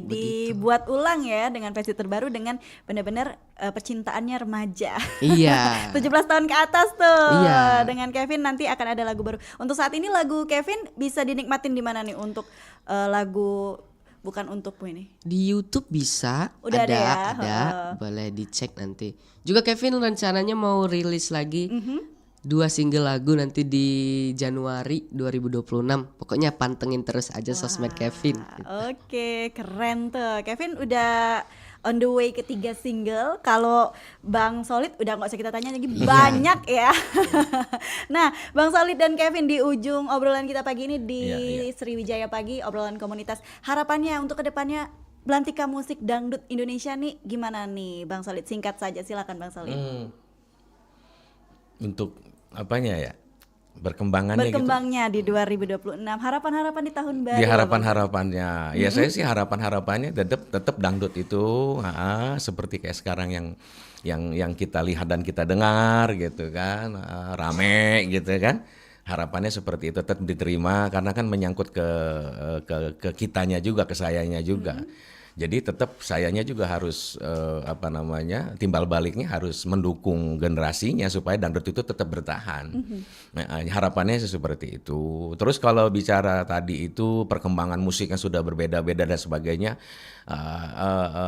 dibuat ulang ya dengan versi terbaru dengan benar-benar percintaannya remaja. Iya. 17 tahun ke atas tuh. Iya. Dengan Kevin nanti akan ada lagu baru. Untuk saat ini lagu Kevin bisa dinikmatin di mana nih untuk lagu Bukan Untukmu ini? Di YouTube bisa. Udah ada ya? Ada. Boleh dicek nanti. Juga Kevin rencananya mau rilis lagi 2 single lagu nanti di Januari 2026. Pokoknya pantengin terus aja sosmed Kevin. Oke, keren tuh. Kevin udah on the way ke 3 single. Kalau Bang Solid udah nggak usah kita tanya lagi, banyak ya. Nah, Bang Solid dan Kevin di ujung obrolan kita pagi ini di Sriwijaya Pagi, obrolan komunitas. Harapannya untuk kedepannya Belantika Musik Dangdut Indonesia nih gimana nih Bang Solid? Singkat saja, silakan Bang Solid. Untuk apanya ya? Berkembangannya di 2026, harapan-harapan di tahun baru. Di harapan-harapannya, ya saya sih harapan-harapannya tetap dangdut itu seperti kayak sekarang yang kita lihat dan kita dengar gitu kan, rame gitu kan. Harapannya seperti itu, tetap diterima karena kan menyangkut ke kitanya juga, ke sayanya juga. Jadi tetap sayanya juga harus timbal baliknya harus mendukung generasinya supaya dangdut itu tetap bertahan. Nah, harapannya seperti itu. Terus kalau bicara tadi itu perkembangan musik yang sudah berbeda-beda dan sebagainya,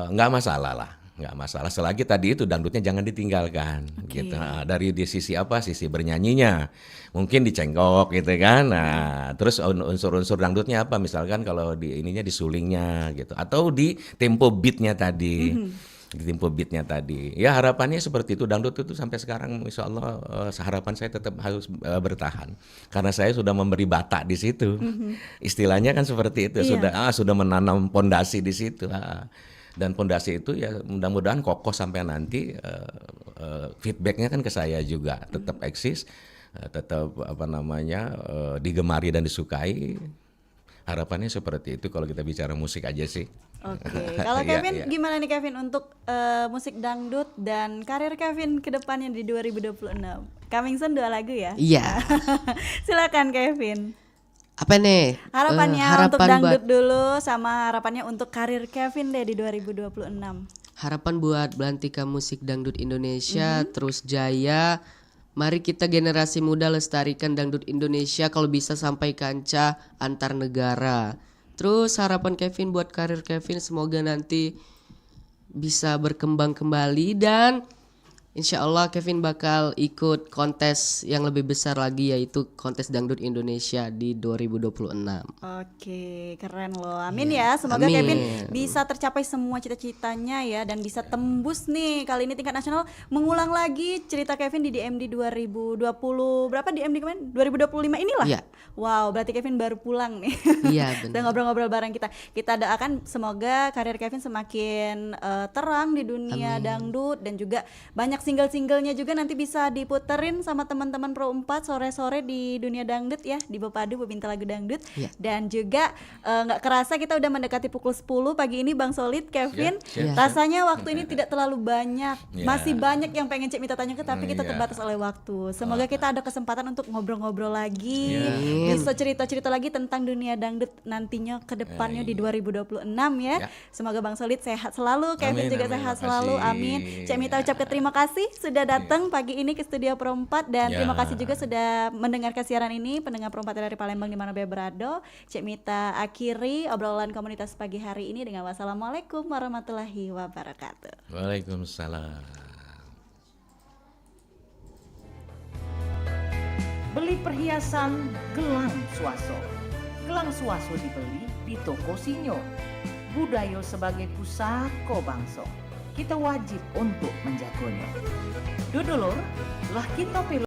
nggak masalah lah. Nggak masalah selagi tadi itu dangdutnya jangan ditinggalkan gitu. Nah, dari di sisi sisi bernyanyinya mungkin dicenggok gitu kan. Nah, terus unsur-unsur dangdutnya apa, misalkan kalau di ininya di sulingnya gitu atau di tempo beatnya tadi. Di tempo beatnya tadi ya, harapannya seperti itu. Dangdut itu sampai sekarang insya Allah harapan saya tetap harus bertahan karena saya sudah memberi bata di situ. Istilahnya kan seperti itu. Sudah menanam pondasi di situ. Dan pondasi itu ya mudah-mudahan kokoh sampai nanti feedbacknya kan ke saya juga tetap eksis, tetap digemari dan disukai. Harapannya seperti itu kalau kita bicara musik aja sih. Oke. Kalau Kevin gimana nih Kevin untuk musik dangdut dan karir Kevin ke depannya di 2026? Coming soon 2 lagu ya? Iya. Silakan Kevin. Apa nih? Harapannya untuk dangdut dulu sama harapannya untuk karir Kevin deh di 2026. Harapan buat Belantika Musik Dangdut Indonesia terus jaya. Mari kita generasi muda lestarikan dangdut Indonesia kalau bisa sampai kancah antar negara. Terus harapan Kevin buat karir Kevin semoga nanti bisa berkembang kembali dan insya Allah Kevin bakal ikut kontes yang lebih besar lagi yaitu kontes Dangdut Indonesia di 2026. Oke, keren loh. Amin ya. Semoga Kevin bisa tercapai semua cita-citanya ya dan bisa tembus nih kali ini tingkat nasional, mengulang lagi cerita Kevin di DMD 2020. Berapa DMD kemarin? 2025 inilah. Iya. Wow, berarti Kevin baru pulang nih. Iya, benar. Udah ngobrol-ngobrol bareng kita. Kita doakan semoga karir Kevin semakin terang di dunia dangdut dan juga banyak single-singlenya juga nanti bisa diputerin sama teman-teman Pro 4 sore-sore di dunia dangdut ya, di Bepadu Bebinta Lagu Dangdut. Dan juga nggak kerasa kita udah mendekati pukul 10 pagi ini Bang Solid, Kevin. Rasanya waktu ini tidak terlalu banyak. Masih banyak yang pengen Cik Mita tanyakan tapi kita terbatas oleh waktu. Semoga kita ada kesempatan untuk ngobrol-ngobrol lagi. Bisa cerita-cerita lagi tentang dunia dangdut nantinya ke depannya di 2026 ya. Semoga Bang Solid sehat selalu, Kevin juga sehat selalu. Amin. Cik Mita ucapkan terima kasih sudah datang pagi ini ke studio Pro 4 dan terima kasih juga sudah mendengarkan siaran ini pendengar Pro 4 dari Palembang di mana berada. Cik Mita akhiri obrolan komunitas pagi hari ini dengan wassalamualaikum warahmatullahi wabarakatuh. Waalaikumsalam. Beli perhiasan Gelang Swaso. Gelang Swaso dibeli di toko Sinyo. Budaya sebagai pusako bangsa. Kita wajib untuk menjaganya. Dodolor, lah kita